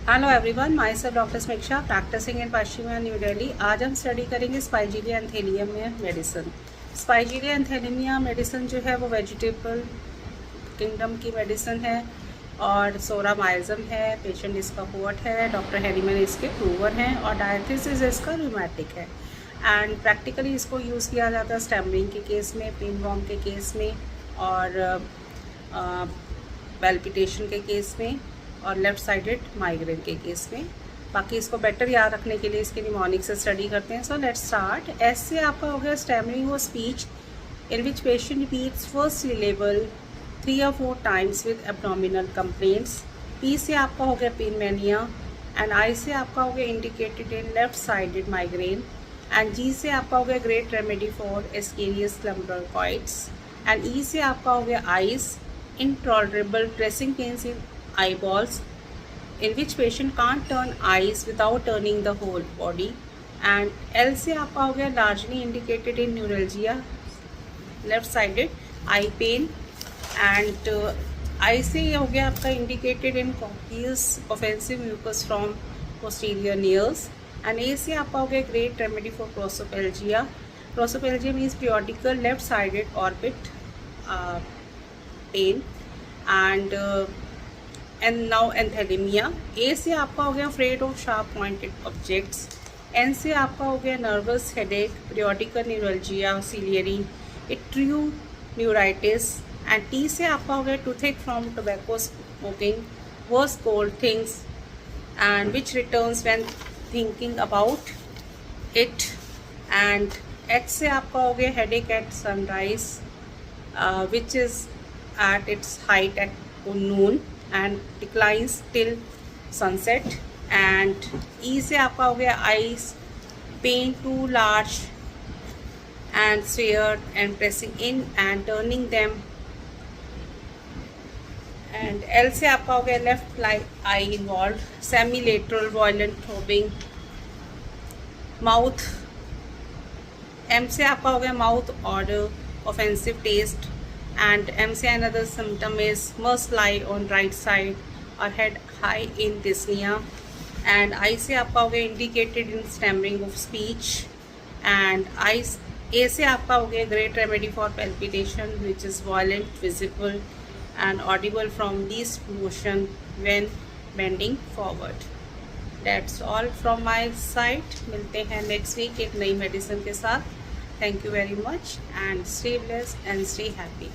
Hello everyone, my self doctor समीक्षा, practising इन पश्चिमा new Delhi. आज हम स्टडी करेंगे स्पाइजीलिया एंथेलियम मेडिसिन। स्पाइजीलिया एंथेलियम मेडिसिन जो है वो वेजिटेबल किंगडम की मेडिसिन है और सोरामाइजम है। पेशेंट इसका कोट है, डॉक्टर हेरीमन इसके प्रूवर हैं और डायथिसिस इसका रूमेटिक है। एंड प्रैक्टिकली इसको यूज़ किया जाता है स्टैमरिंग के केस में, पिनवॉर्म के केस में और पैल्पिटेशन के केस में और लेफ़्ट साइडेड माइग्रेन के केस में। बाकी इसको बेटर याद रखने के लिए इसकी निमोनिक से स्टडी करते हैं। So let's start. एस से आपका हो गया स्टैमरिंग और speech in which patient repeats first syllable 3 or 4 times with abdominal complaints. P से आपका हो गया पेन मैनिया एंड आई से आपका हो गया indicated in left sided migraine and G से आपका हो गया great remedy for ascaris lumbricoides and E से आपका हो गया eyes intolerable pressing pains in eyeballs in which patient can't turn eyes without turning the whole body and L से आपका हो गया largely indicated in neuralgia left sided eye pain and I से ये हो गया आपका indicated in copious offensive mucus from posterior nails and A से आपका हो गया great remedy for prosopalgia. Prosopalgia means periodical left sided orbit pain and now एंथेलिमिया। ए से आपका हो गया afraid of sharp pointed objects. N से आपका हो गया nervous headache, periodical neuralgia, ciliary, इट्रियो न्यूराइटिस एंड टी से आपका हो गया toothache from tobacco smoking, worse cold things and which returns when thinking about it and H से आपका हो गया headache at sunrise which is at its height at noon and declines till sunset and E से आपका हो गया eyes pain too large and sphere and pressing in and turning them and L से आपका हो गया left eye involved semilateral violent throbbing mouth। M से आपका हो गया mouth odor, offensive taste and M से another symptom is must lie on right side or head high in dyspnea and I से आपका हो गया indicated in stammering of speech and A से आपका हो गया great remedy for palpitation which is violent, visible and audible from least motion when bending forward. That's all from my side. मिलते हैं next week एक नई मेडिसिन के साथ। Thank you very much and stay blessed and stay happy.